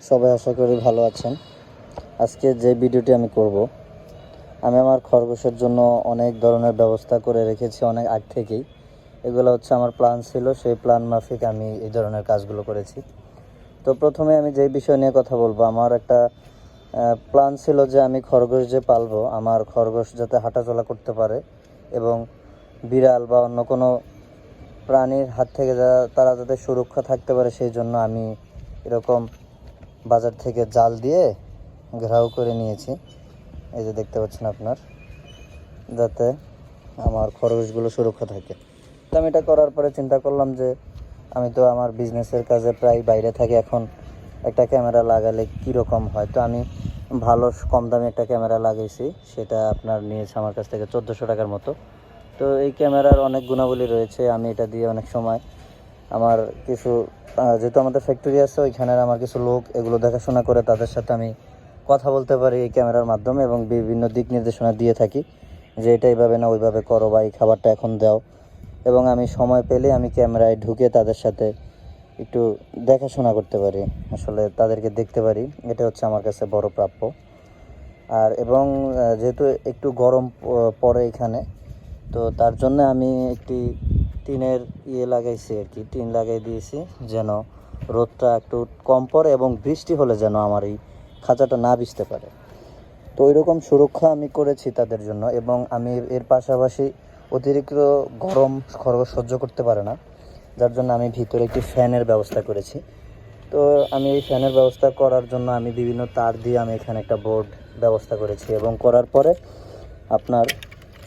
সবাই আশা করি ভালো আছেন। আজকে যে ভিডিওটি আমি করব, আমি আমার খরগোশের জন্য অনেক ধরনের ব্যবস্থা করে রেখেছি অনেক আগ থেকেই। এগুলো হচ্ছে আমার প্ল্যান ছিল, সেই প্ল্যান মাফিক আমি এই ধরনের কাজগুলো করেছি। তো প্রথমে আমি যেই বিষয় নিয়ে কথা বলবো, আমার একটা প্ল্যান ছিল যে আমি খরগোশ যে পালবো, আমার খরগোশ যাতে হাঁটাচলা করতে পারে এবং বিড়াল বা অন্য কোনো প্রাণীর হাত থেকে তারা যাতে সুরক্ষা থাকতে পারে, সেই জন্য আমি এরকম বাজার থেকে জাল দিয়ে ঘেরাও করে নিয়েছি। এই যে দেখতে পাচ্ছেন আপনার, যাতে আমার খরগোশগুলো সুরক্ষা থাকে। তো আমি এটা করার পরে চিন্তা করলাম যে আমি তো আমার বিজনেসের কাজে প্রায় বাইরে থাকি, এখন একটা ক্যামেরা লাগালে কীরকম হয়। তো আমি ভালো কম দামে একটা ক্যামেরা লাগিয়েছি, সেটা আপনার নিয়েছে আমার কাছ থেকে 1400 টাকার মতো। তো এই ক্যামেরার অনেক গুণাবলী রয়েছে। আমি এটা দিয়ে অনেক সময় আমার কিছু যেহেতু আমাদের ফ্যাক্টরি আছে, ওইখানের আমার কিছু লোক এগুলো দেখাশোনা করে, তাদের সাথে আমি কথা বলতে পারি এই ক্যামেরার মাধ্যমে এবং বিভিন্ন দিক নির্দেশনা দিয়ে থাকি যে এটা এইভাবে না ওইভাবে করো বা এই খাবারটা এখন দাও। এবং আমি সময় পেলে আমি ক্যামেরায় ঢুকে তাদের সাথে একটু দেখাশোনা করতে পারি, আসলে তাদেরকে দেখতে পারি। এটা হচ্ছে আমার কাছে বড় প্রাপ্য। আর এবং যেহেতু একটু গরম পড়ে এখানে, তো তার জন্য আমি একটি টিনের লাগাইছি আর কি, টিন লাগাই দিয়েছি যেন রোদটা একটু কম পড়ে এবং বৃষ্টি হলে যেন আমার এই খাঁচাটা না ভিজতে পারে। তো ওই রকম সুরক্ষা আমি করেছি তাদের জন্য। এবং আমি এর পাশাপাশি অতিরিক্ত গরম খরগোশ সহ্য করতে পারে না, যার জন্য আমি ভিতরে একটি ফ্যানের ব্যবস্থা করেছি। তো আমি এই ফ্যানের ব্যবস্থা করার জন্য আমি বিভিন্ন তার দিয়ে আমি এখানে একটা বোর্ড ব্যবস্থা করেছি এবং করার পরে আপনার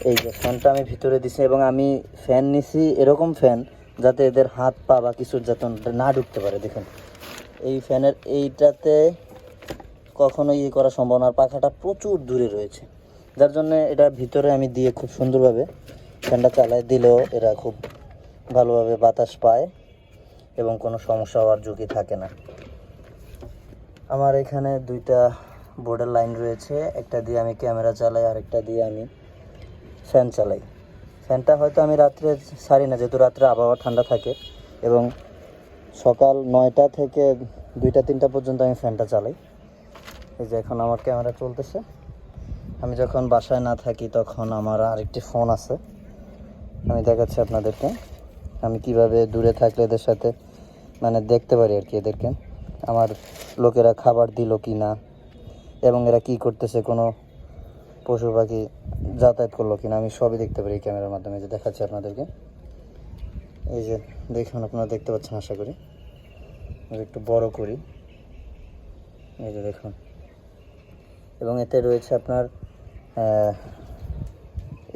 এই যে ফ্যানটা আমি ভিতরে দিছি এবং আমি ফ্যান নিছি এরকম ফ্যান যাতে এদের হাত পা বা কিছু যাতে না ঢুকতে পারে। দেখুন এই ফ্যানের এইটাতে কখনো করা সম্ভব না, পাখাটা প্রচুর দূরে রয়েছে, যার জন্য এটা ভিতরে আমি দিয়ে খুব সুন্দরভাবে ফ্যানটা চালায় দিলেও এরা খুব ভালোভাবে বাতাস পায় এবং কোনো সমস্যা হওয়ার ঝুঁকি থাকে না। আমার এখানে দুইটা বোর্ডের লাইন রয়েছে, একটা দিয়ে আমি ক্যামেরা চালাই আর একটা দিয়ে আমি ফ্যান চালাই। ফ্যানটা হয়তো আমি রাত্রে ছাড়ি না, যেহেতু রাত্রে আবহাওয়া ঠান্ডা থাকে এবং সকাল 9টা থেকে 2টা-3টা পর্যন্ত আমি ফ্যানটা চালাই। এই যে এখন আমার ক্যামেরা চলতেছে। আমি যখন বাসায় না থাকি তখন আমার আরেকটি ফোন আছে, আমি দেখাচ্ছি আপনাদেরকে আমি কিভাবে দূরে থাকলে এদের সাথে মানে দেখতে পারি আর কি, এদেরকে আমার লোকেরা খাবার দিল কি না এবং এরা কি করতেছে, কোনো পশু পাখি যাতায়াত করলো কিনা, আমি সবই দেখতে পারি এই ক্যামেরার মাধ্যমে। যে দেখাচ্ছি আপনাদেরকে, এই যে দেখুন, আপনারা দেখতে পাচ্ছেন আশা করি। একটু বড় করি, এই যে দেখুন। এবং এতে রয়েছে আপনার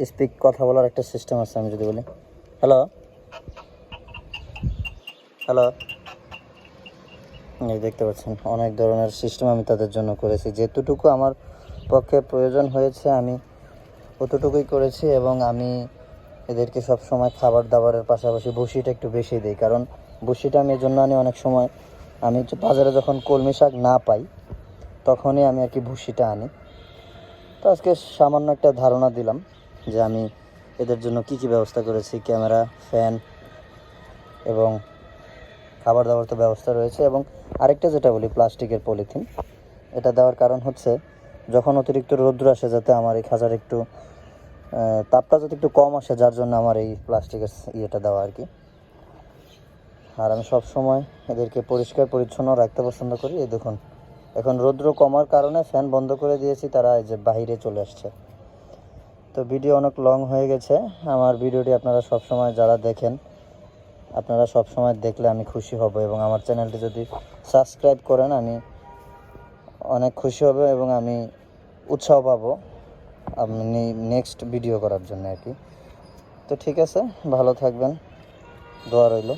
স্পিক কথা বলার একটা সিস্টেম আছে। আমি যদি বলি হ্যালো হ্যালো, এই দেখতে পাচ্ছেন অনেক ধরনের সিস্টেম আমি তাদের জন্য করেছি। যেতটুকু আমার পক্ষে প্রয়োজন হয়েছে আমি অতটুকুই করেছি। এবং আমি এদেরকে সব সময় খাবার দাবারের পাশাপাশি ভুসিটা একটু বেশি দিই, কারণ ভুসিটা আমি এর জন্য আনি, অনেক সময় আমি বাজারে যখন কলমি শাক না পাই তখনই আমি আর কি ভুসিটা আনি। তো আজকে সামান্য একটা ধারণা দিলাম যে আমি এদের জন্য কি কি ব্যবস্থা করেছি। ক্যামেরা, ফ্যান এবং খাবার দাবার তো ব্যবস্থা রয়েছে। এবং আরেকটা যেটা বলি, প্লাস্টিকের পলিথিন, এটা দেওয়ার কারণ হচ্ছে যখন অতিরিক্ত রৌদ্র আসে যাতে আমার এই খাঁচার একটু তাপটা যাতে একটু কম আসে, যার জন্য আমার এই প্লাস্টিকের ইয়েটা দেওয়া আর কি। আর আমি সব সময় এদেরকে পরিষ্কার পরিচ্ছন্ন রাখতে পছন্দ করি। এই দেখুন এখন রৌদ্র কমার কারণে ফ্যান বন্ধ করে দিয়েছি, তারা এই যে বাইরে চলে আসছে। তো ভিডিও অনেক লং হয়ে গেছে। আমার ভিডিওটি আপনারা সব সময় যারা দেখেন, আপনারা সব সময় দেখলে আমি খুশি হব এবং আমার চ্যানেলটি যদি সাবস্ক্রাইব করেন আমি অনেক খুশি হব এবং আমি উৎসাহ পাবো আপনি নেক্সট ভিডিও করার জন্য আর কি। তো ঠিক আছে, ভালো থাকবেন, দোয়া রইল।